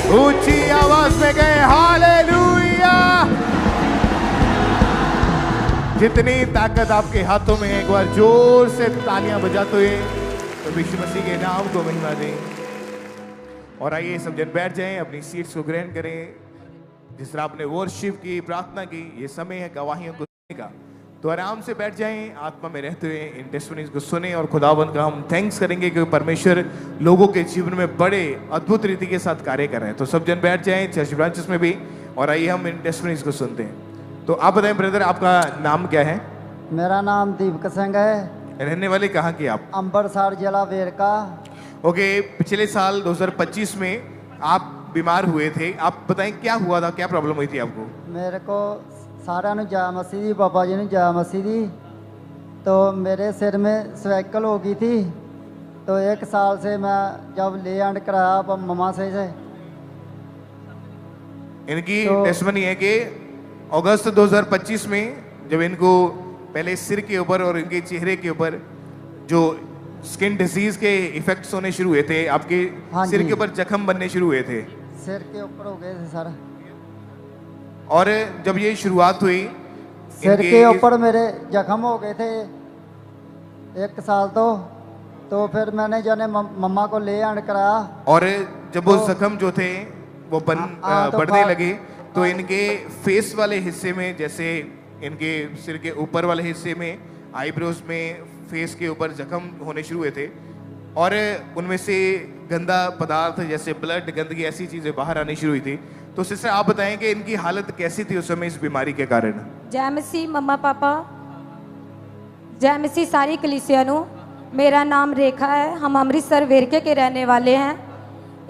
ऊंची आवाज में गए हालेलुया। जितनी ताकत आपके हाथों में है एक बार जोर से तालियां बजाते हुए तो यीशु मसीह के नाम को महिमा दें। और आइए सब जन बैठ जाएं, अपनी सीट्स को ग्रहण करें। जिस तरह आपने वर्शिप की, प्रार्थना की, ये समय है गवाहियों को सुनने का, तो आराम से बैठ जाएं, आत्मा में रहते हुए इन टेस्टिमनीज को सुने और खुदावंद का हम थैंक्स करेंगे क्योंकि परमेश्वर लोगों के जीवन में बड़े अद्भुत रीति के साथ कार्य कर रहे हैं। तो सब जन बैठ जाएं चर्च ब्रांचेस में भी, और आइए हम इन टेस्टिमनीज को सुनते हैं। तो आप बताएं ब्रदर, आपका नाम क्या है? मेरा नाम दीपक सिंह है। रहने वाले कहाँ के आप? अंबरसर जिला वेरका। ओके, पिछले साल 2025 में आप बीमार हुए थे। आप बताएं क्या हुआ था, क्या प्रॉब्लम हुई थी आपको? मेरे को सारा जय मसीह दी, बाबा जी ने जय मसीह दी। तो मेरे सिर में स्वेकल हो गई थी। तो 1 साल से मैं जब ले एंड कराया ममा से इनकी तो टेस्टिमनी है कि अगस्त 2025 में जब इनको पहले सिर के ऊपर और इनके चेहरे के ऊपर जो स्किन डिजीज के इफेक्ट्स होने शुरू हुए थे, आपके हाँ सिर जी। के ऊपर जख्म बनने शुरू हुए थे। सिर के ऊपर हो गए थे सर। और जब ये शुरुआत हुई सिर इनके के ऊपर मेरे जख्म हो गए थे 1 साल। तो फिर मैंने जाने मम्मा को ले एंड कराया। और जब वो तो- जख्म जो थे वो तो बढ़ने लगे तो हाँ। इनके फेस वाले हिस्से में, जैसे इनके सिर के ऊपर वाले हिस्से में, आईब्रोज में, फेस के ऊपर जख्म होने शुरू हुए थे। और उनमें से गंदा पदार्थ जैसे ब्लड, गंदगी, ऐसी चीजें बाहर आनी शुरू हुई थी। तो सिस्टर आप बताएं कि इनकी हालत कैसी थी उस समय इस बीमारी के कारण? जय मसीह मम्मा पापा, जय मसीह सारी कलीसिया नु। मेरा नाम रेखा है। हम अमृतसर वेरके के रहने वाले हैं।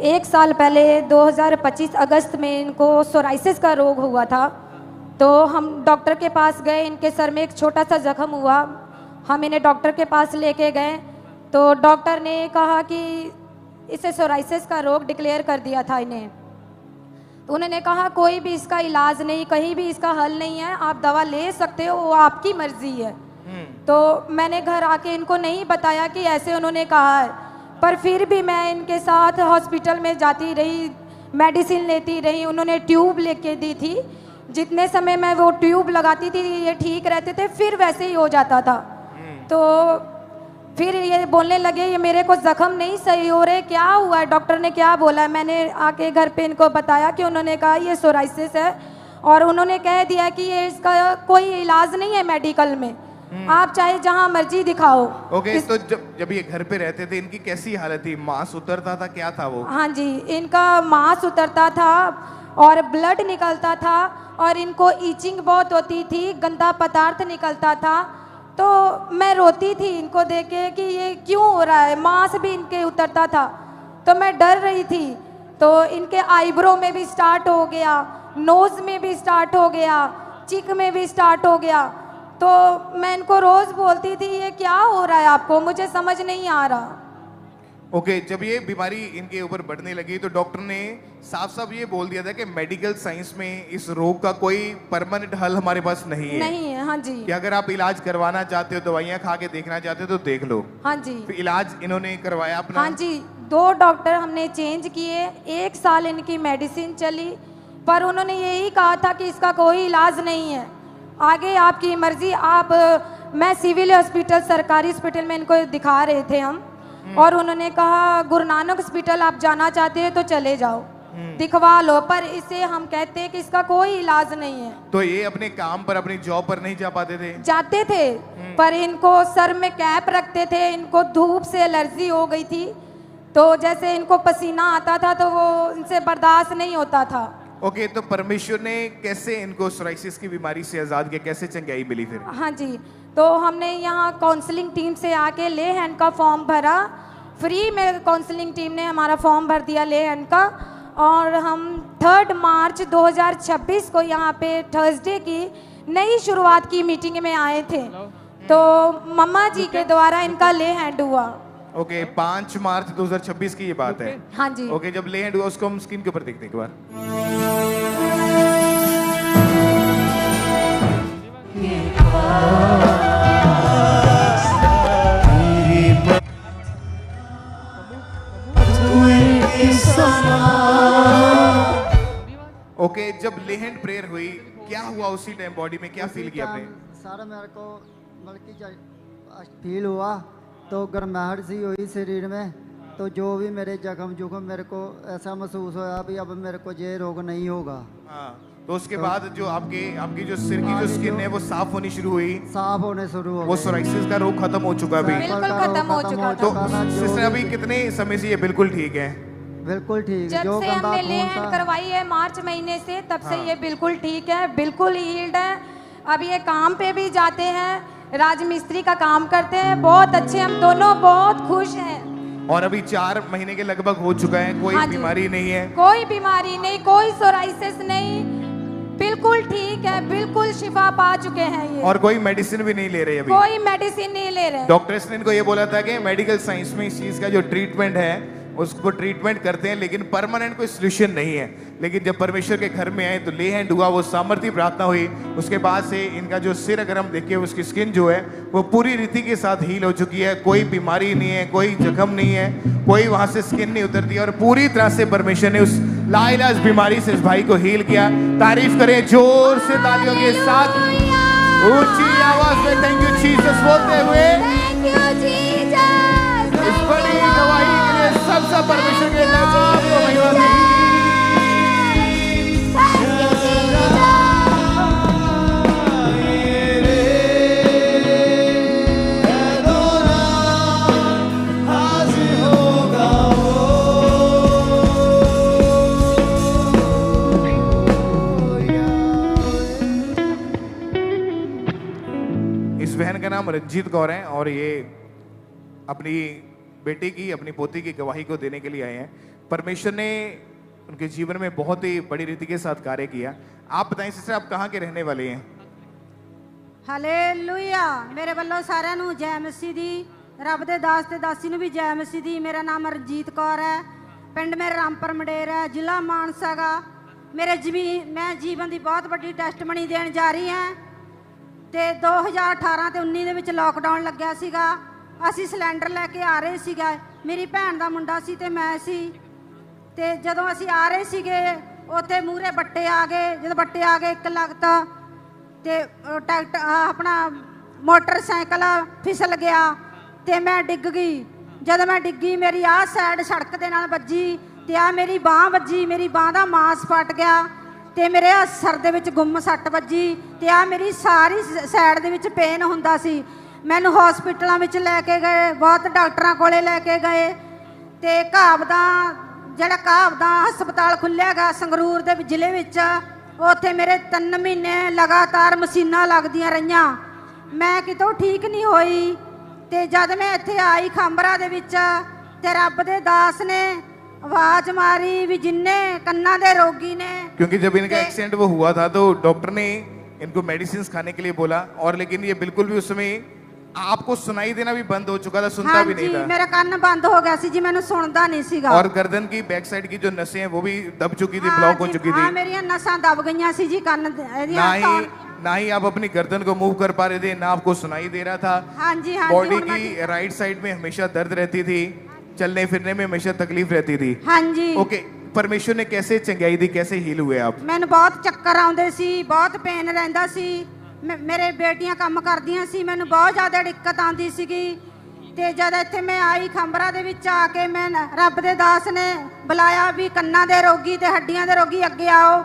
1 साल पहले 2025 अगस्त में इनको सोराइसिस का रोग हुआ था। तो हम डॉक्टर के पास गए। इनके सर में एक छोटा सा जख्म हुआ। हम इन्हें डॉक्टर के पास लेके गए तो डॉक्टर ने कहा कि इसे सोराइसिस का रोग डिक्लेयर कर दिया था इन्हें। तो उन्होंने कहा कोई भी इसका इलाज नहीं, कहीं भी इसका हल नहीं है, आप दवा ले सकते हो, वो आपकी मर्जी है। तो मैंने घर आके इनको नहीं बताया कि ऐसे उन्होंने कहा है, पर फिर भी मैं इनके साथ हॉस्पिटल में जाती रही, मेडिसिन लेती रही। उन्होंने ट्यूब लेके दी थी। जितने समय मैं वो ट्यूब लगाती थी ये ठीक रहते थे, फिर वैसे ही हो जाता था। तो फिर ये बोलने लगे ये मेरे को जख्म नहीं सही हो रहे, क्या हुआ है, डॉक्टर ने क्या बोला है। मैंने आके घर पे इनको बताया कि उन्होंने कहा ये सोराइसिस है और उन्होंने कह दिया कि ये इसका कोई इलाज नहीं है मेडिकल में, आप चाहे जहां मर्जी दिखाओ। ओके, तो जब ये घर पे रहते थे इनकी कैसी हालत थी? मांस उतरता था, क्या था वो? हाँ जी, इनका मांस उतरता था और ब्लड निकलता था और इनको ईचिंग बहुत होती थी, गंदा पदार्थ निकलता था। तो मैं रोती थी इनको देख के कि ये क्यों हो रहा है। मांस भी इनके उतरता था तो मैं डर रही थी। तो इनके आईब्रो में भी स्टार्ट हो गया, नोज में भी स्टार्ट हो गया, चिक में भी स्टार्ट हो गया। तो मैं इनको रोज बोलती थी ये क्या हो रहा है आपको, मुझे समझ नहीं आ रहा। ओके, जब ये बीमारी इनके ऊपर बढ़ने लगी तो डॉक्टर ने साफ साफ ये बोल दिया था कि मेडिकल साइंस में इस रोग का कोई परमानेंट हल हमारे पास नहीं है। नहीं है, हाँ जी। कि अगर आप इलाज करवाना चाहते हो, दवाइयाँ खा के देखना चाहते हो तो देख लो। हाँ जी। तो इलाज इन्होंने करवाया अपना? हाँ जी, 2 डॉक्टर हमने चेंज किए, 1 साल इनकी मेडिसिन चली, पर उन्होंने यही कहा था कि इसका कोई इलाज नहीं है, आगे आपकी मर्जी। आप मैं सिविल हॉस्पिटल, सरकारी हॉस्पिटल में इनको दिखा रहे थे हम, और उन्होंने कहा गुरु नानक हॉस्पिटल आप जाना चाहते हो तो चले जाओ, दिखवा लो, पर इसे हम कहते हैं कि इसका कोई इलाज नहीं है। तो ये अपने काम पर, अपनी जॉब पर नहीं जा पाते थे? जाते थे पर इनको सर में कैप रखते थे, इनको धूप से एलर्जी हो गई थी। तो जैसे इनको पसीना आता था तो वो इनसे बर्दाश्त नहीं होता था। ओके, तो परमेश्वर ने कैसे इनको सोराइसिस की बीमारी से आजाद किया, कैसे चंगाई मिली फिर? हाँ जी, तो हमने यहाँ काउंसलिंग टीम से आके ले हैंड का फॉर्म भरा, फ्री में काउंसलिंग टीम ने हमारा फॉर्म भर दिया ले हैंड का। और हम 3 मार्च 2026 को यहाँ पे थर्सडे की नई शुरुआत की मीटिंग में आए थे। तो मम्मा जी के द्वारा इनका ले हैंड हुआ। ओके, 5 मार्च 2026 की ये बात है। हाँ जी। ओके, जब ले हैंड हुआ उसको हम स्क्रीन के ऊपर देखते हैं एक बार। ओके, जब ले हैंड प्रेयर हुई क्या हुआ उसी टाइम बॉडी में, क्या फील किया आपने? सारा मेरे को मतलब कि फील हुआ तो गर्माहट सी हुई शरीर में, तो जो भी मेरे जख्म जुख्म मेरे को ऐसा महसूस होया भी अब मेरे को ये रोग नहीं होगा। हाँ, तो उसके बाद जो आपकी जो सिर की जो स्किन है वो साफ होनी शुरू हुई, साफ होने शुरू हो वो सोराइसिस का रोग खत्म हो चुका अभी। बिल्कुल खत्म हो चुका तो था। सिस्टर अभी कितने समय से ये बिल्कुल ठीक है? बिल्कुल ठीक। जब जो से गंदा हमने ले खून हैंड था करवाई है मार्च महीने से, तब से हाँ। ये बिल्कुल ठीक है, बिल्कुल हील्ड है। अब ये काम पे भी जाते हैं, राजमिस्त्री का काम करते हैं, बहुत अच्छे, हम दोनों बहुत खुश हैं। और अभी 4 महीने के लगभग हो चुका है, कोई हाँ जी। बीमारी नहीं है? कोई बीमारी नहीं, कोई सोराइसिस नहीं, बिल्कुल ठीक है, बिल्कुल शिफा पा चुके हैं ये। और कोई मेडिसिन भी नहीं ले रहे अभी? कोई मेडिसिन नहीं ले रहे। डॉक्टर्स ने इनको ये बोला था कि मेडिकल साइंस में इस चीज का जो ट्रीटमेंट है उसको ट्रीटमेंट करते हैं, लेकिन परमानेंट कोई सोल्यूशन नहीं है। लेकिन जब परमेश्वर के घर में आए तो ले हैंड हुआ, वो सामर्थ्य प्रार्थना हुई, उसके बाद से इनका जो सिर अगर हम देखें उसकी स्किन जो है वो पूरी रीति के साथ हील हो चुकी है, कोई बीमारी नहीं है, कोई जख्म नहीं है, कोई वहां से स्किन नहीं उतरती, और पूरी तरह से परमेश्वर ने उस लाइलाज बीमारी से इस भाई को हील किया। तारीफ करें जोर से तालियों के साथ, ऊंची आवाज में थैंक यू जीसस बोलते हुए। इस बड़ी गवाही के लिए सबसे परमेश्वर के नाम को महिमा दें। इस बहन का नाम रंजीत कौर है और ये अपनी बेटी की, अपनी पोती की गवाही को देने के लिए आए हैं। परमेश्वर ने उनके जीवन में बहुत ही बड़ी रीति के साथ कार्य किया। आप बताएं सिस्टर, आप कहाँ के रहने वाले हैं? ਹਾਲੇਲੂਇਆ। ਮੇਰੇ ਵੱਲੋਂ ਸਾਰਿਆਂ ਨੂੰ ਜੈ ਮਸੀਹ ਦੀ, ਰੱਬ ਦੇ ਦਾਸ ਤੇ ਦਾਸੀ ਨੂੰ ਵੀ ਜੈ ਮਸੀਹ ਦੀ। ਮੇਰਾ ਨਾਮ ਰਣਜੀਤ ਕੌਰ ਹੈ, ਪਿੰਡ ਮੇਰਾ ਰਾਮਪੁਰ ਮੰਡੇਰ ਹੈ, ਜ਼ਿਲ੍ਹਾ ਮਾਨਸਾ ਗਾ। ਮੈਂ ਜੀਵਨ ਦੀ ਬਹੁਤ ਵੱਡੀ ਟੈਸਟਮਨੀ ਦੇਣ ਜਾ ਰਹੀ ਹਾਂ। ਤੇ 2018 ਤੇ 19 ਦੇ ਵਿੱਚ ਲੋਕਡਾਊਨ ਲੱਗਿਆ ਸੀਗਾ, ਅਸੀਂ ਸਿਲੰਡਰ ਲੈ ਕੇ ਆ ਰਹੇ ਸੀਗਾ, ਮੇਰੀ ਭੈਣ ਦਾ ਮੁੰਡਾ ਸੀ ਤੇ ਮੈਂ ਸੀ। ਤੇ ਜਦੋਂ ਅਸੀਂ ਆ ਰਹੇ ਸੀਗੇ ਉੱਥੇ ਮੂਹਰੇ ਬੱਟੇ ਆ ਗਏ, ਜਦੋਂ ਬੱਟੇ ਆ ਗਏ ਇੱਕ ਲੱਗਤਾ ਤੇ ਟਰੈਕਟਰ ਆਪਣਾ ਮੋਟਰਸਾਈਕਲ ਫਿਸਲ ਗਿਆ ਤੇ ਮੈਂ ਡਿੱਗ ਗਈ। ਜਦੋਂ ਮੈਂ ਡਿੱਗੀ ਮੇਰੀ ਆਹ ਸਾਈਡ ਸੜਕ ਦੇ ਨਾਲ ਵੱਜੀ ਤੇ ਆ ਮੇਰੀ ਬਾਹ ਵੱਜੀ, ਮੇਰੀ ਬਾਹ ਦਾ ਮਾਸ ਫਟ ਗਿਆ ਤੇ ਮੇਰੇ ਸਿਰ ਦੇ ਵਿੱਚ ਗੁੰਮ ਸੱਟ ਵੱਜੀ ਤੇ ਆ ਮੇਰੀ ਸਾਰੀ ਸਾਈਡ ਦੇ ਵਿੱਚ ਪੇਨ ਹੁੰਦਾ ਸੀ। ਮੈਨੂੰ ਹਸਪੀਟਲਾਂ ਵਿੱਚ ਲੈ ਕੇ ਗਏ, ਬਹੁਤ ਡਾਕਟਰਾਂ ਕੋਲੇ ਲੈ ਕੇ ਗਏ ਤੇ ਜਿਹੜਾ ਘਾਵਦਾ ਹਸਪਤਾਲ ਖੁੱਲ੍ਹਿਆ ਗਾ ਸੰਗਰੂਰ ਦੇ ਜ਼ਿਲ੍ਹੇ ਵਿੱਚ, ਉੱਥੇ ਮੇਰੇ 3 ਮਹੀਨੇ ਲਗਾਤਾਰ ਮਸ਼ੀਨਾਂ ਲੱਗਦੀਆਂ ਰਹੀਆਂ, ਮੈਂ ਕਿਤੋਂ ਠੀਕ ਨਹੀਂ ਹੋਈ। ਤੇ ਜਦ ਮੈਂ ਇੱਥੇ ਆਈ ਖੰਬਰਾ ਦੇ ਵਿੱਚ ਤੇ ਰੱਬ ਦੇ ਦਾਸ ਨੇ आवाज मारी भी जिन्ने कन्ना दे रोगी ने, क्योंकि जब इनका एक्सीडेंट वो हुआ था तो डॉक्टर ने इनको मेडिसिन खाने के लिए बोला, और लेकिन ये बिल्कुल भी उस समय आपको सुनाई देना भी बंद हो चुका था, सुनता भी नहीं था। मेरा कान बंद हो गया सी जी, मैंने सुनता नहीं सीगा। और गर्दन की बैक साइड की जो नसें हैं वो भी दब चुकी थी, ब्लॉक हो चुकी थी। मेरी नसां दब गईयां सी जी, कान ना ही आप अपनी गर्दन को मूव कर पा रहे थे, ना आपको सुनाई दे रहा था। हाँ जी, बॉडी की राइट साइड में हमेशा दर्द रहती थी, चलने फिरने में हमेशा तकलीफ रहती थी। हाँ जी। ओके, परमेश्वर ने कैसे चंगाई दी, कैसे हील हुए आप? मैंने बहुत चक्कर आउंदे सी, बहुत पेन रहिंदा सी, मेरे बेटियां काम करदियां सी, मैंने बहुत ज़्यादा दिक्कत आउंदी सीगी। ते जद इत्थे मैं आई खंबरा दे विच आके मैं रब दे दास ने बुलाया भी कन्ना दे रोगी ते हड्डियां दे रोगी अगे आओ।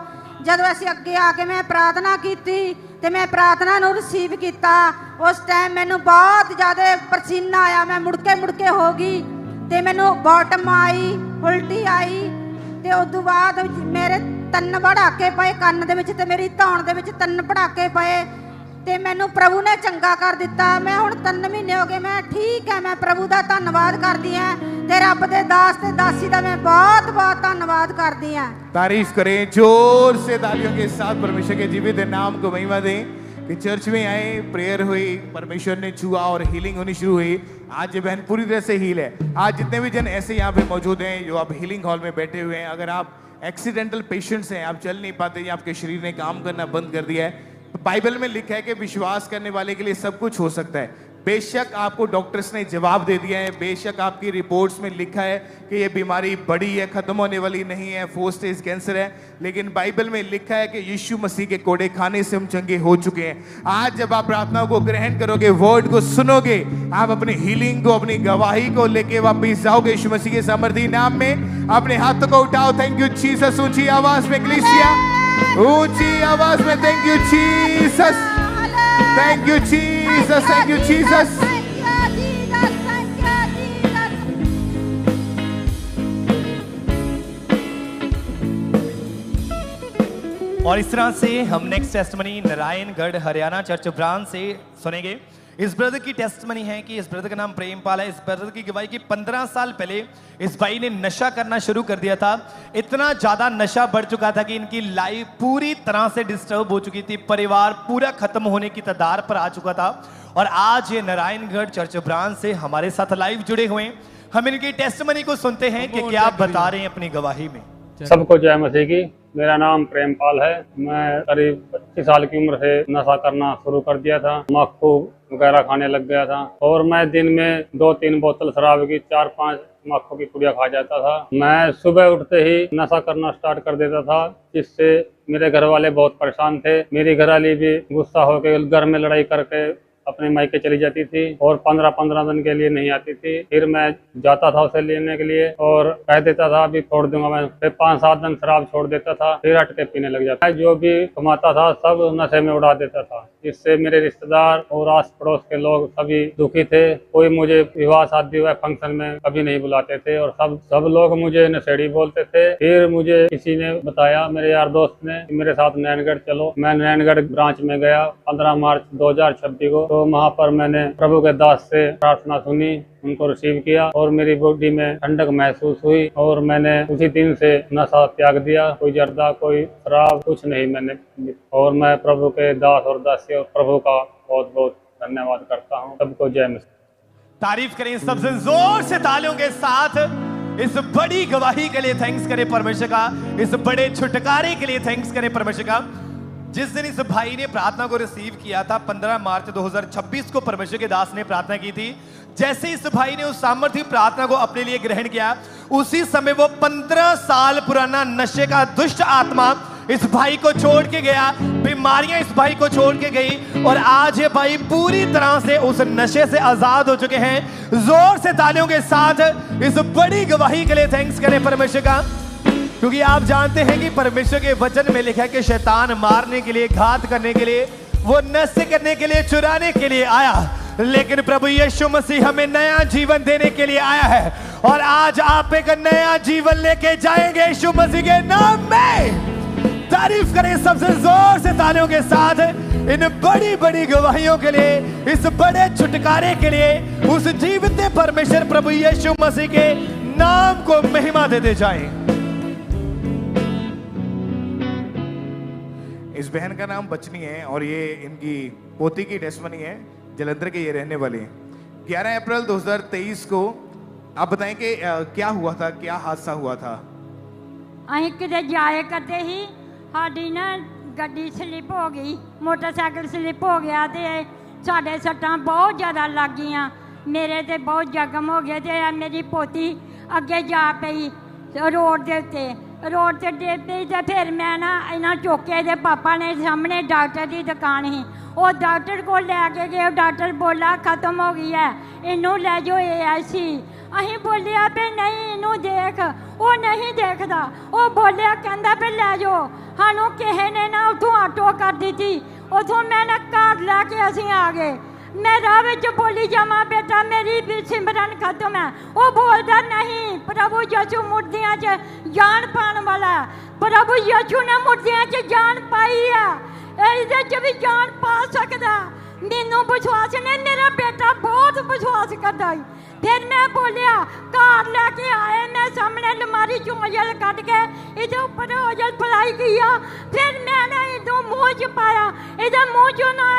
जदों असीं अगे आके मैं प्रार्थना कीती ते मैं प्रार्थना नूं रिसीव कीता, उस टाइम मैनूं बहुत ज़्यादा पसीना आया, मैं मुड़के हो गई ते मैनूं बॉटम आई, उल्टी आई ते उदों बाद मेरे 3 पड़ाके पए कंन दे विच ते मेरी धौण दे विच 3 पड़ाके पए ते मैनूं प्रभु ने चंगा कर दिता। मैं हुण 3 महीने हो गए, मैं ठीक है, मैं प्रभु दा धन्नवाद करदी हां ते रब दे दास ते दासी दा मैं बहुत बहुत धन्नवाद करदी हां। तारीफ करें जोर से तालियों के साथ, परमेश्वर के जीवित नाम को महिमा दें। कि चर्च में आए, प्रेयर हुई, परमेश्वर ने छुआ और हीलिंग होनी शुरू हुई। आज ये बहन पूरी तरह से हील है। आज जितने भी जन ऐसे यहाँ पे मौजूद हैं जो आप हीलिंग हॉल में बैठे हुए हैं, अगर आप एक्सीडेंटल पेशेंट्स हैं, आप चल नहीं पाते या आपके शरीर ने काम करना बंद कर दिया है, तो बाइबल में लिखा है कि विश्वास करने वाले के लिए सब कुछ हो सकता है। बेशक आपको डॉक्टर्स ने जवाब दे दिया है, बेशक आपकी रिपोर्ट्स में लिखा है कि ये बीमारी बड़ी है, खत्म होने वाली नहीं है, 4 स्टेज कैंसर है, लेकिन बाइबल में लिखा है कि यीशु मसीह के कोड़े खाने से हम चंगे हो चुके हैं। आज जब आप प्रार्थना को ग्रहण करोगे, वर्ड को सुनोगे, आप अपनी हीलिंग को, अपनी गवाही को लेके वापिस जाओगे यीशु मसीह के सामर्थी नाम में। अपने हाथों को उठाओ, थैंक यू जीसस, ऊंची आवाज में कलीसिया, ऊंची आवाज में thank you Jesus, thank you Jesus, thank you Jesus. और इस तरह से हम next testimony Narayangarh Haryana church branch से सुनेंगे। इस ब्रदर की टेस्टमनी है कि इस ब्रदर का नाम प्रेमपाल है। इस ब्रदर की गवाही की 15 साल पहले इस भाई ने नशा करना शुरू कर दिया था। इतना ज्यादा नशा बढ़ चुका था कि इनकी लाइफ पूरी तरह से डिस्टर्ब हो चुकी थी, परिवार पूरा खत्म होने की कगार पर आ चुका था। और आज ये नारायणगढ़ चर्च ब्रांच से हमारे साथ लाइव जुड़े हुए हैं। हम इनकी टेस्टमनी को सुनते हैं कि क्या बता रहे हैं अपनी गवाही में। सबको जय मसीह की। मेरा नाम प्रेमपाल है। मैं करीब 25 साल की उम्र से नशा करना शुरू कर दिया था, मक्खू वगैरह खाने लग गया था और मैं दिन में 2-3 बोतल शराब की, 4-5 मक्खू की पुड़िया खा जाता था। मैं सुबह उठते ही नशा करना स्टार्ट कर देता था, जिससे मेरे घर वाले बहुत परेशान थे। मेरी घरवाली भी गुस्सा होकर घर में लड़ाई करके अपने मायके चली जाती थी और 15-15 दिन के लिए नहीं आती थी। फिर मैं जाता था उसे लेने के लिए और कह देता था अभी छोड़ दूंगा मैं। फिर 5-7 दिन शराब छोड़ देता था, फिर हट के पीने लग जाता। जो भी कमाता था सब नशे में उड़ा देता था। इससे मेरे रिश्तेदार और आस पड़ोस के लोग सभी दुखी थे। कोई मुझे विवाह शादी हुआ फंक्शन में कभी नहीं बुलाते थे और सब लोग मुझे नशेड़ी बोलते थे। फिर मुझे किसी ने बताया, मेरे यार दोस्त ने, मेरे साथ नारायणगढ़ चलो। मैं नारायणगढ़ ब्रांच में गया 15 मार्च 2026 को। तो वहाँ पर मैंने प्रभु के दास से प्रार्थना सुनी, उनको रिसीव किया और मेरी बॉडी में ठंडक महसूस हुई और मैंने उसी दिन से नशा त्याग दिया। कोई जर्दा, कोई शराब, कुछ नहीं मैंने। और मैं प्रभु के दास और दासी और प्रभु का बहुत बहुत धन्यवाद करता हूँ। सबको जय मसीह। तारीफ करें सबसे जोर से तालियों के साथ। इस बड़ी गवाही के लिए थैंक्स करें परमेश्वर का, इस बड़े छुटकारे के लिए थैंक्स करें परमेश्वर का। जिस दिन इस भाई ने प्रार्थना को रिसीव किया था 15 मार्च 2026 को परमेश्वर के दास ने प्रार्थना की थी। जैसे इस भाई ने उस सामर्थ्य प्रार्थना को अपने लिए ग्रहण किया, उसी समय वो 15 साल पुराना नशे का दुष्ट आत्मा इस भाई को छोड़ के गया, बीमारियां इस भाई को छोड़ के गई और आज ये भाई पूरी तरह से उस नशे से आजाद हो चुके हैं। जोर से तालियों के साथ इस बड़ी गवाही के लिए थैंक्स करें परमेश्वर का, क्योंकि आप जानते हैं कि परमेश्वर के वचन में लिखा है कि शैतान मारने के लिए, घात करने के लिए, वो नष्ट करने के लिए, चुराने के लिए आया, लेकिन प्रभु यीशु मसीह हमें नया जीवन देने के लिए आया है। और आज आप एक नया जीवन लेके जाएंगे यीशु मसीह के नाम में। तारीफ करें सबसे जोर से तालियों के साथ इन बड़ी बड़ी गवाहियों के लिए, इस बड़े छुटकारे के लिए। उस जीवित परमेश्वर प्रभु यीशु मसीह के नाम को महिमा देते जाएं। इस बहन का नाम बचनी है और ये इनकी पोती की टेस्टमनी है। जलंधर के ये रहने वाले हैं। 11 अप्रैल 2023 को आप बताएं कि क्या हुआ था, क्या हादसा हुआ था? अं किते जाए करते ही साड़ी ना गड्डी स्लिप हो गई, मोटरसाइकिल स्लिप हो गया तो साढ़े सट्टां बहुत ज़्यादा लग गई। मेरे ते बहुत जख्म हो गए थे। मेरी पोती अगे जा पई रोड के उत्ते, रोड से डे पई तो फिर मैं ना इन्हों चौके दे पापा ने सामने डॉक्टर की दुकान ही, वो डॉक्टर को लैके गए। डॉक्टर बोला खत्म हो गई है, इनू लै जाओ AIC। अहीं बोलिया पे नहीं इनू देख, वो नहीं देखता। वो बोलिया कहता पे लै जाओ। सानू किसी ने ना उतों ऑटो कर दी थी, उतों मैं ना घर लैके असीं आ गए। मैं राह विच बोली जावां बेटा मेरी भी सिमरन खत्म है। वो बोलता नहीं, प्रभु यीशु मुर्दियां च जान पाने वाला है। प्रभु यीशु ने मुर्दियां च जान पाई है, इहदे च भी जान पा सकदा। मैनू विश्वास ने, मेरा बेटा बहुत विश्वास करता है। फिर मैं बोलिया घर लैके आए, मैं सामने अलमारी चो ऑयल कट के इधर ऊपर ऑयल फलाई किया। फिर मैं ना इधर मुँह च पाया, इधर मुँह चो ना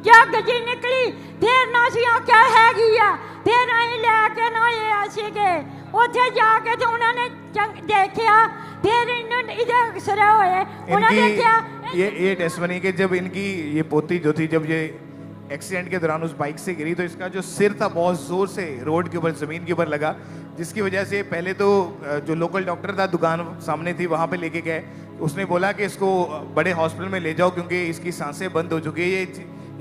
जग जी निकली। फिर ना असीं आख्या हैगी आ, फिर असीं लैके ना AIC गए। उत्थे जाके तो उन्होंने देखिया, फिर इधर एक्सरे होए, उन्होंने देखिया। ये टेस्टमनी के जब इनकी ये पोती जो थी, जब ये एक्सीडेंट के दौरान उस बाइक से गिरी, तो इसका जो सिर था बहुत ज़ोर से रोड के ऊपर, ज़मीन के ऊपर लगा, जिसकी वजह से पहले तो जो लोकल डॉक्टर था, दुकान सामने थी, वहाँ पे लेके गए। उसने बोला कि इसको बड़े हॉस्पिटल में ले जाओ क्योंकि इसकी सांसें बंद हो चुकी है।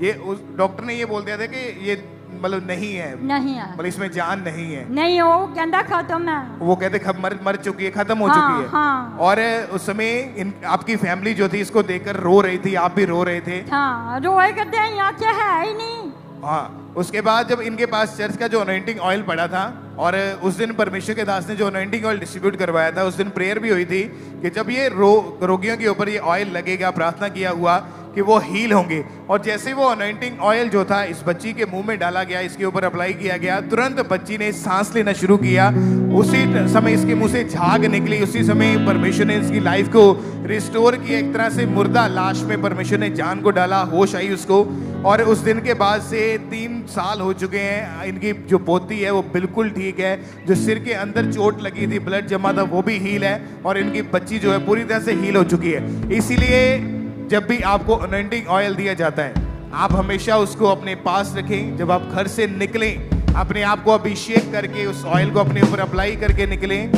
ये उस डॉक्टर ने ये बोल दिया था कि ये मतलब नहीं है, मतलब इसमें जान नहीं है, नहीं वो कहता खत्म है, वो कहते मर चुकी है, खत्म हो चुकी है। हाँ। और उस समय आपकी फैमिली जो थी इसको देखकर रो रही थी, आप भी रो रहे थे। हाँ, रोए करते हैं, यहाँ क्या है ही नहीं। हाँ, उसके बाद जब इनके पास चर्च का जो अनॉइंटिंग ऑयल पड़ा था, और उस दिन परमेश्वर के दास ने जो अनॉइंटिंग ऑयल डिस्ट्रीब्यूट करवाया था, उस दिन प्रेयर भी हुई थी कि जब ये रोगियों के ऊपर ये ऑयल लगेगा, प्रार्थना किया हुआ कि वो हील होंगे। और जैसे वो अनॉइंटिंग ऑयल जो था इस बच्ची के मुंह में डाला गया, इसके ऊपर अप्लाई किया गया, तुरंत बच्ची ने सांस लेना शुरू किया। उसी समय इसके मुंह से झाग निकली, उसी समय परमेश्वर ने इसकी लाइफ को रिस्टोर किया। एक तरह से मुर्दा लाश में परमेश्वर ने जान को डाला, होश आई उसको। और उस दिन के बाद से 3 साल हो चुके हैं। इनकी जो पोती है वो बिल्कुल ठीक है, जो सिर के अंदर चोट लगी थी, ब्लड जमा था, वो भी हील है, और इनकी बच्ची जो है पूरी तरह से हील हो चुकी है। इसीलिए जब भी आपको अनॉइंटिंग ऑयल दिया जाता है, आप हमेशा उसको अपने पास रखें। जब आप घर से निकलें, अपने आप को अभिषेक करके उस ऑयल को अपने ऊपर अप्लाई करके निकलें।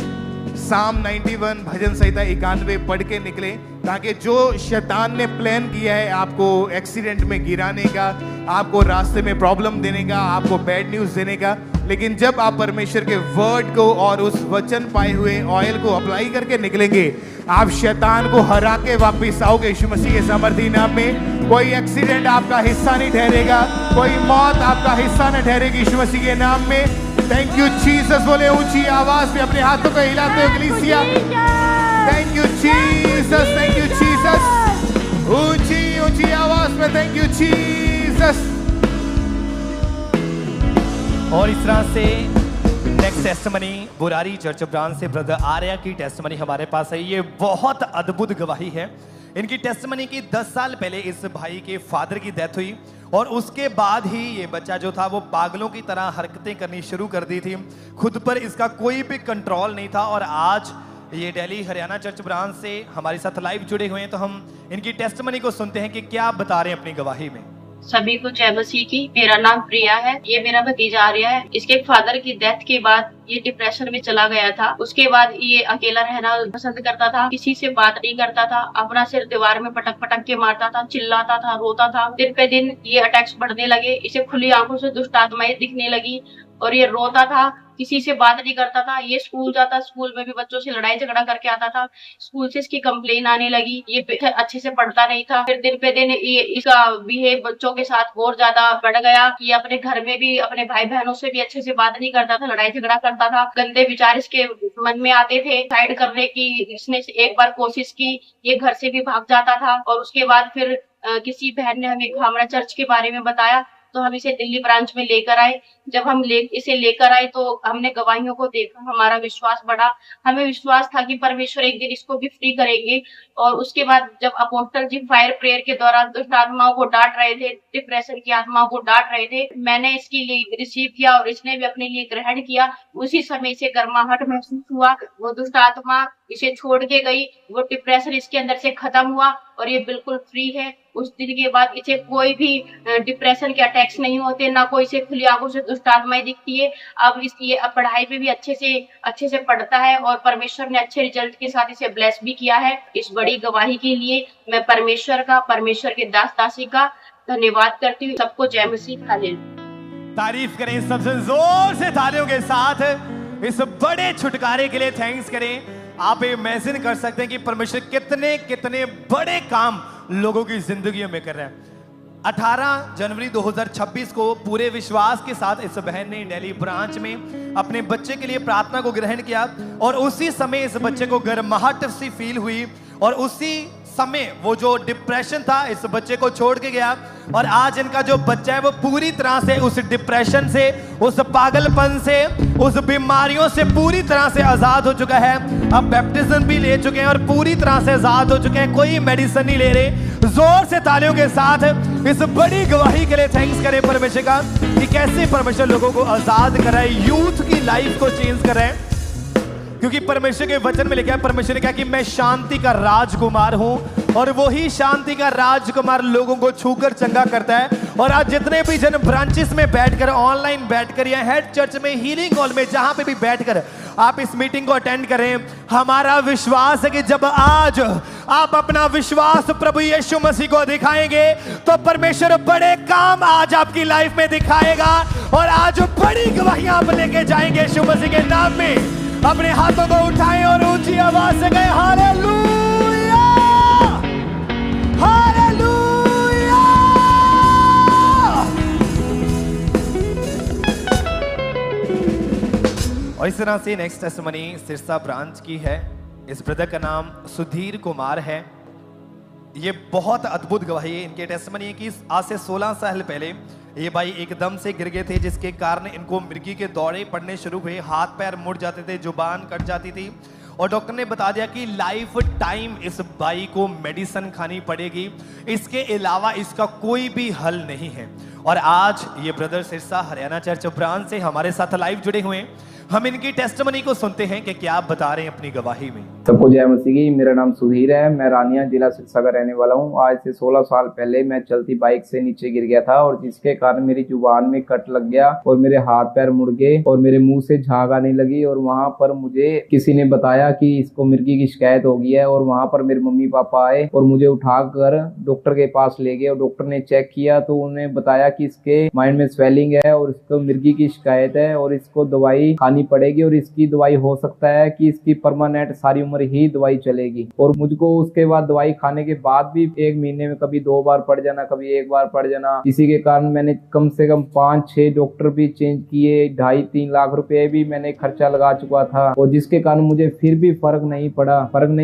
साम 91 भजन संहिता 91 पढ़ के निकले, ताकि जो शैतान ने प्लान किया है आपको एक्सीडेंट में गिराने का, आपको रास्ते में प्रॉब्लम देने का, आपको बैड न्यूज देने का, लेकिन जब आप परमेश्वर के वर्ड को और उस वचन पाए हुए ऑयल को अप्लाई करके निकलेंगे, आप शैतान को हरा के वापिस आओगे यीशु मसीह के सामर्थी नाम में। कोई एक्सीडेंट आपका हिस्सा नहीं ठहरेगा, कोई मौत आपका हिस्सा नहीं ठहरेगी यीशु मसीह के नाम में। थैंक यू जीसस बोले ऊंची आवाज में, अपने हाथों को हिलाते हुए कलीसिया। Thank you Jesus, thank you Jesus, ऊंची ऊंची आवाज में थैंक यू जीसस। और इस तरह से next testimony Burari church branch से ब्रदर आर्या की टेस्टमनी हमारे पास है। ये बहुत अद्भुत गवाही है इनकी टेस्टमनी की। 10 साल पहले इस भाई के फादर की डेथ हुई, और उसके बाद ही ये बच्चा जो था वो पागलों की तरह हरकतें करनी शुरू कर दी थी। खुद पर इसका कोई भी कंट्रोल नहीं था। और आज ये दिल्ली हरियाणा चर्च ब्रांच से हमारे साथ लाइव जुड़े हुए हैं, तो हम इनकी टेस्टमनी को सुनते हैं कि क्या बता रहे हैं अपनी गवाही में। सभी को जय मसीह की। मेरा नाम प्रिया है, ये मेरा भतीजा आर्या है। इसके फादर की डेथ के बाद ये डिप्रेशन में चला गया था। उसके बाद ये अकेला रहना पसंद करता था, किसी से बात नहीं करता था, अपना सिर दीवार में पटक पटक के मारता था, चिल्लाता था, रोता था। दिन पे दिन ये अटैक्स बढ़ने लगे, इसे खुली आंखों से दुष्ट आत्माएं दिखने लगी, और ये रोता था, किसी से बात नहीं करता था। ये स्कूल जाता, स्कूल में भी बच्चों से लड़ाई झगड़ा करके आता था। स्कूल से इसकी कंप्लेन आने लगी, ये अच्छे से पढ़ता नहीं था। फिर दिन पे दिन ये इसका बिहेव बच्चों के साथ और ज्यादा बढ़ गया। ये अपने घर में भी अपने भाई बहनों से भी अच्छे से बात नहीं करता था, लड़ाई झगड़ा करता था। गंदे विचार इसके मन में आते थे, साइड करने की इसने एक बार कोशिश की, ये घर से भी भाग जाता था। और उसके बाद फिर किसी बहन ने हमें खामड़ा चर्च के बारे में बताया, तो हम इसे दिल्ली ब्रांच में लेकर आए। जब हम इसे लेकर आए तो हमने गवाहियों को देखा, हमारा विश्वास बढ़ा। हमें विश्वास था कि परमेश्वर एक दिन इसको भी फ्री करेंगे। और उसके बाद जब अपोस्टल जी फायर प्रेयर के दौरान दुष्ट आत्माओं को डांट रहे थे, डिप्रेशन की आत्माओं को डांट रहे थे, मैंने इसके लिए रिसीव किया और इसने भी अपने लिए ग्रहण किया। उसी समय इसे गर्माहट महसूस हुआ, वो दुष्ट आत्मा इसे छोड़ के गई, वो डिप्रेशन इसके अंदर से खत्म हुआ और ये बिल्कुल फ्री है। उस दिन के बाद इसे कोई भी डिप्रेशन के अटैक्स नहीं होते, ना कोई इसे खुली आंखों से दुष्ट आत्माएं दिखती है। अब इसलिए अब पढ़ाई में भी अच्छे से पढ़ता है और परमेश्वर ने अच्छे रिजल्ट के साथ इसे ब्लेस भी किया है। इस बड़ी गवाही के लिए मैं परमेश्वर के दास दासी का धन्यवाद करती हूँ। सबको जय मसीह। हालेलुया। तारीफ करें सबसे जोर से तालियों के साथ इस बड़े छुटकारे के लिए थैंक्स करें। आप इमेजिन कर सकते हैं कि परमेश्वर कितने कितने बड़े काम लोगों की जिंदगियों में कर रहे हैं। 18 जनवरी 2026 को पूरे विश्वास के साथ इस बहन ने दिल्ली ब्रांच में अपने बच्चे के लिए प्रार्थना को ग्रहण किया और उसी समय इस बच्चे को गर्माहट सी फील हुई और उसी समय वो जो डिप्रेशन था इस बच्चे को छोड़ के गया और आज इनका जो बच्चा है वो पूरी तरह से उस डिप्रेशन से, उस पागलपन से, उस बीमारियों से पूरी तरह से आजाद हो चुका है। अब बैप्टिज्म भी ले चुके हैं और पूरी तरह से आजाद हो चुके हैं, कोई मेडिसिन नहीं ले रहे। जोर से तालियों के साथ इस बड़ी गवाही के लिए थैंक्स करें परमेश्वर का कि कैसे परमेश्वर लोगों को आजाद कराए, यूथ की लाइफ को चेंज कराए। क्योंकि परमेश्वर के वचन में लिखा है, परमेश्वर ने कहा कि मैं शांति का राजकुमार हूं, और वही शांति का राजकुमार लोगों को छूकर चंगा करता है। और आज जितने भी जन ब्रांचेस में बैठकर, ऑनलाइन बैठकर या हेड चर्च में, हीलिंग हॉल में, जहां पे भी बैठकर आप इस मीटिंग को अटेंड करें, हमारा विश्वास है कि जब आज आप अपना विश्वास प्रभु यीशु मसीह को दिखाएंगे तो परमेश्वर बड़े काम आज आपकी लाइफ में दिखाएगा, और आज बड़ी गवाहियां आप लेके जाएंगे यीशु मसीह के नाम में। अपने हाथों को उठाएं और ऊंची आवाज से कहें हालेलुया, हालेलुया। और इस तरह से नेक्स्ट टेस्टिमनी सिरसा ब्रांच की है। इस ब्रदर का नाम सुधीर कुमार है। ये बहुत अद्भुत गवाही है इनके टेस्टिमनी की। आज से 16 साल पहले ये भाई एकदम से गिर गए थे, जिसके कारण इनको मिर्गी के दौरे पड़ने शुरू हुए, हाथ पैर मुड़ जाते थे, जुबान कट जाती थी, और डॉक्टर ने बता दिया कि लाइफ टाइम इस भाई को मेडिसिन खानी पड़ेगी, इसके अलावा इसका कोई भी हल नहीं है। और आज ये brother Sirsa Haryana church branch से हमारे साथ लाइव जुड़े हुए हैं। हम इनकी टेस्टिमनी को सुनते हैं कि क्या आप बता रहे हैं अपनी गवाही में। सबको जय मसीह की। मेरा नाम सुधीर है, मैं रानिया जिला सिरसा का रहने वाला हूँ। आज से 16 साल पहले मैं चलती बाइक से नीचे गिर गया था, और जिसके कारण मेरी जुबान में कट लग गया और मेरे हाथ पैर मुड़ गए और मेरे मुंह से झाग आने लगी। और वहाँ पर मुझे किसी ने बताया कि इसको मिर्गी की शिकायत हो गई है, और वहाँ पर मेरे मम्मी पापा आए और मुझे उठाकर डॉक्टर के पास ले गए, और डॉक्टर ने चेक किया तो उन्हें बताया कि इसके माइंड में स्वेलिंग है और इसको मिर्गी की शिकायत है, और इसको दवाई खानी पड़ेगी, और इसकी दवाई हो सकता है कि इसकी परमानेंट सारी उम्र ही दवाई चलेगी। और मुझको उसके बाद दवाई खाने के बाद भी 1 महीने में कभी 2 बार पड़ जाना, कभी 1 बार पड़ जाना। इसी के कारण मैंने कम से कम 5-6 डॉक्टर भी चेंज किए, 2.5-3 लाख रुपए भी मैंने खर्चा लगा चुका था, और जिसके कारण मुझे फिर भी फर्क नहीं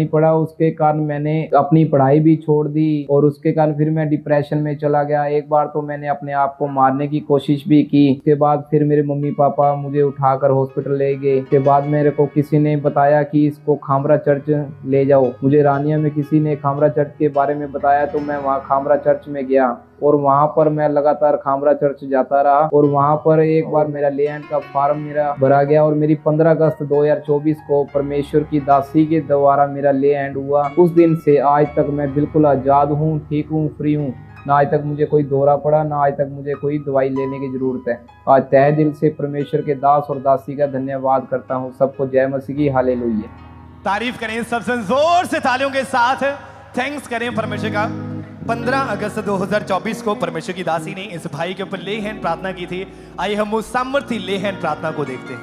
पड़ा। उसके कारण मैंने अपनी पढ़ाई भी छोड़ दी, और उसके कारण फिर मैं डिप्रेशन में चला गया। एक बार तो मैंने अपने आप को मारने की कोशिश भी की। उसके बाद फिर मेरे मम्मी पापा मुझे उठाकर हॉस्पिटल ले गए। के बाद मेरे को किसी ने बताया कि इसको खामरा चर्च ले जाओ। मुझे रानिया में किसी ने खामरा चर्च के बारे में बताया, तो मैं वहाँ खामरा चर्च में गया, और वहाँ पर मैं लगातार खामरा चर्च जाता रहा। और वहाँ पर एक बार मेरा लैंड का फॉर्म मेरा भरा गया, और मेरी 15 अगस्त 2024 को परमेश्वर की दासी के द्वारा मेरा लैंड हुआ। उस दिन से आज तक मैं बिल्कुल आजाद हूँ, ठीक हूँ, फ्री हूँ। ना आज तक मुझे कोई दौरा पड़ा, ना आज तक मुझे कोई दवाई लेने की जरूरत है। आज तहे दिल से परमेश्वर के दास और दासी का धन्यवाद करता हूँ। सबको जय मसीह की, हालेलुया। तारीफ करें सबसे जोर से तालियों के साथ, थैंक्स करें परमेश्वर का। 15 अगस्त 2024 को परमेश्वर की दासी ने इस भाई के ऊपर ले हैंड प्रार्थना की थी। आइए हम उस सामर्थ्य ले हैंड प्रार्थना को देखते हैं।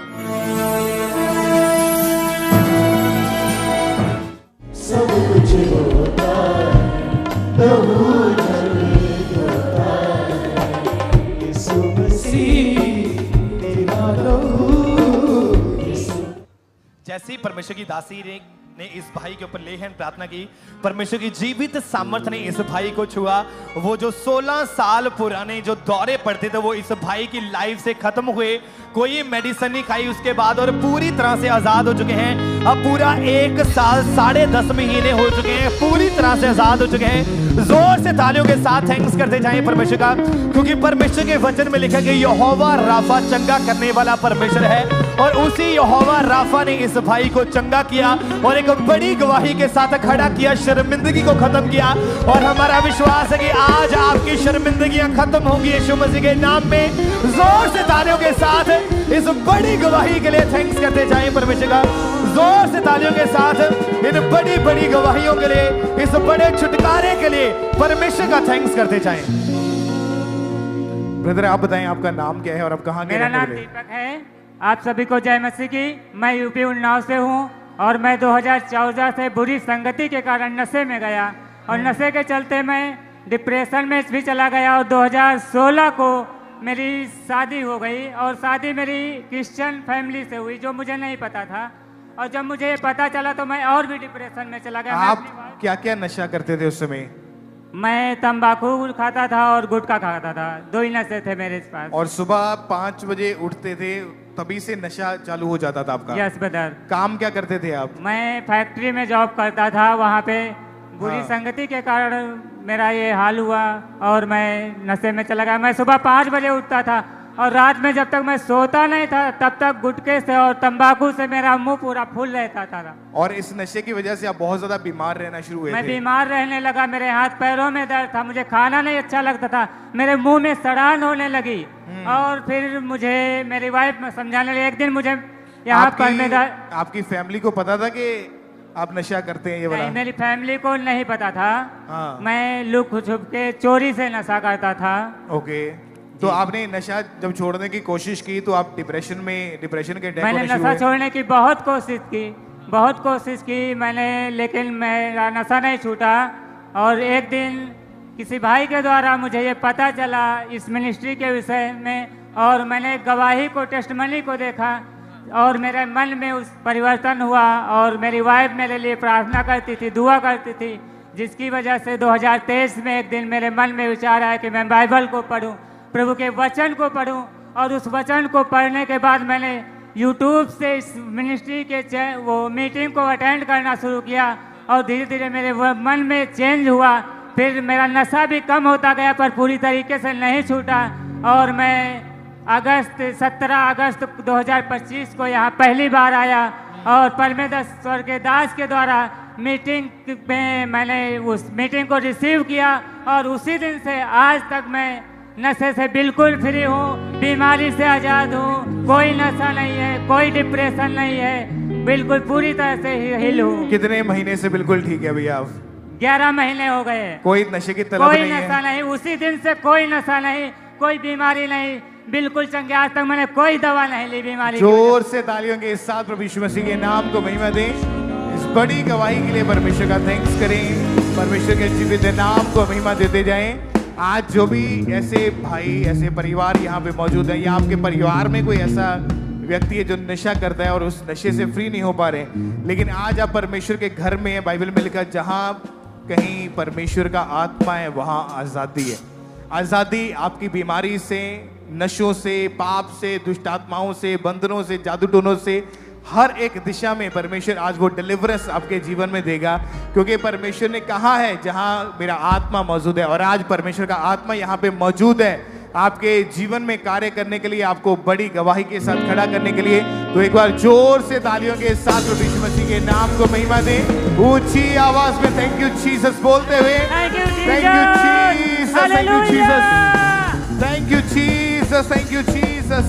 सब कुछ होता है, जैसे ही परमेश्वर की दासी ने इस भाई के ऊपर ले हैंड प्रार्थना की, परमेश्वर की जीवित सामर्थ्य ने इस भाई को छुआ। वो जो 16 साल पुराने जो दौरे पड़ते थे वो इस भाई की लाइफ से खत्म हुए। कोई मेडिसिन नहीं खाई उसके बाद, और पूरी तरह से आजाद हो चुके हैं। अब पूरा 1 साल 10.5 महीने हो चुके हैं, पूरी तरह से आजाद हो चुके हैं। जोर से तालियों के साथ थैंक्स करते जाएं परमेश्वर का, क्योंकि परमेश्वर के वचन में लिखा कि यहोवा राफा चंगा करने वाला परमेश्वर है, और उसी यहोवा राफा ने इस भाई को चंगा किया और एक बड़ी गवाही के साथ खड़ा किया, शर्मिंदगी को खत्म किया। और हमारा विश्वास है कि आज आपकी शर्मिंदगियां खत्म होंगी यीशु मसीह के नाम में। जोर से तालियों के साथ इस बड़ी गवाही के लिए थैंक्स करते जाएं परमेश्वर का। जोर से तालियों के साथ इन बड़ी बड़ी गवाहियों के लिए, इस बड़े छुटकारे के लिए परमेश्वर का थैंक्स करते जाएं। ब्रदर आप बताएं आपका नाम क्या है और आप कहाँ के? मेरा नाम दीपक है। आप सभी को जय मसीह की। मैं यूपी उन्नाव से हूँ, और मैं 2014 से बुरी संगति के कारण नशे में गया, और नशे के चलते मैं डिप्रेशन में भी चला गया। और 2016 को मेरी शादी हो गई, और शादी मेरी क्रिश्चियन फैमिली से हुई, जो मुझे नहीं पता था। और जब मुझे पता चला तो मैं और भी डिप्रेशन में चला गया। आप क्या क्या नशा करते थे उस समय? मैं तंबाकू खाता था और गुटखा खाता था, 2 ही नशे थे मेरे पास। और सुबह 5 बजे उठते थे, तभी से नशा चालू हो जाता था आपका? Yes brother. काम क्या करते थे आप? मैं फैक्ट्री में जॉब करता था, वहाँ पे बुरी संगति के कारण मेरा ये हाल हुआ और मैं नशे में चला गया। मैं सुबह 5 बजे उठता था और रात में जब तक मैं सोता नहीं था तब तक गुटखे से और तंबाकू से मेरा मुंह पूरा फूल रहता था। और इस नशे की वजह से आप बहुत ज्यादा बीमार रहना शुरू हुए मैं थे। बीमार रहने लगा, मेरे हाथ पैरों में दर्द था, मुझे खाना नहीं अच्छा लगता था, मेरे मुंह में सड़ान होने लगी। और फिर मुझे मेरी वाइफ समझाने लगी। एक दिन मुझे यहाँ पर आपकी फैमिली को पता था कि आप नशा करते हैं ये वाला? नहीं, मेरी फैमिली को नहीं पता था। हाँ। मैं लुक छुप के चोरी से नशा करता था। ओके, तो आपने नशा जब छोड़ने की कोशिश की तो आप डिप्रेशन के अटैक मैंने होने शुरू नशा हुए? छोड़ने की बहुत कोशिश की मैंने, लेकिन मेरा नशा नहीं छूटा। और एक दिन किसी भाई के द्वारा मुझे ये पता चला इस मिनिस्ट्री के विषय में, और मैंने गवाही को, टेस्टमनी को देखा और मेरे मन में उस परिवर्तन हुआ। और मेरी वाइफ मेरे लिए प्रार्थना करती थी, दुआ करती थी, जिसकी वजह से 2023 में एक दिन मेरे मन में विचार आया कि मैं बाइबल को पढूं, प्रभु के वचन को पढूं। और उस वचन को पढ़ने के बाद मैंने यूट्यूब से इस मिनिस्ट्री के वो मीटिंग को अटेंड करना शुरू किया और धीरे धीरे मेरे मन में चेंज हुआ। फिर मेरा नशा भी कम होता गया पर पूरी तरीके से नहीं छूटा। और मैं 17 अगस्त 2025 को यहाँ पहली बार आया और परमेश्वर के दास के द्वारा मीटिंग में मैंने उस मीटिंग को रिसीव किया। और उसी दिन से आज तक मैं नशे से बिल्कुल फ्री हूँ, बीमारी से आज़ाद हूँ, कोई नशा नहीं है, कोई डिप्रेशन नहीं है, बिल्कुल पूरी तरह से हिल हूँ। कितने महीने से बिल्कुल ठीक है भैया आप? 11 महीने हो गए। कोई नशे की तलब कोई नहीं है? नशा नहीं, उसी दिन से कोई नशा नहीं, कोई बीमारी नहीं, बिल्कुल चंगे। आज तक मैंने कोई दवा नहीं ली बीमारी की। जोर से तालियों के साथ प्रभु यीशु मसीह के नाम को महिमा दें। इस बड़ी गवाही के लिए परमेश्वर का थैंक्स करें, परमेश्वर के जीवित नाम को महिमा देते जाएं। आज जो भी ऐसे भाई, ऐसे परिवार यहाँ पे मौजूद है, या आपके परिवार में कोई ऐसा व्यक्ति है जो नशा करता है और उस नशे से फ्री नहीं हो पा रहे, लेकिन आज आप परमेश्वर के घर में है, बाइबल में लिखा जहाँ कहीं परमेश्वर का आत्मा है वहाँ आज़ादी है। आज़ादी आपकी बीमारी से, नशों से, पाप से, दुष्ट आत्माओं से, बंधनों से, जादू टोनों से, हर एक दिशा में परमेश्वर आज वो डिलीवरेंस आपके जीवन में देगा, क्योंकि परमेश्वर ने कहा है जहां मेरा आत्मा मौजूद है। और आज परमेश्वर का आत्मा यहाँ पे मौजूद है आपके जीवन में कार्य करने के लिए, आपको बड़ी गवाही के साथ खड़ा करने के लिए। तो एक बार जोर से तालियों के साथ प्रभु यीशु मसीह के नाम को महिमा दें, ऊंची आवाज में थैंक यू जीसस बोलते हुए। Thank you Jesus, thank you Jesus, thank you Jesus, thank you Jesus.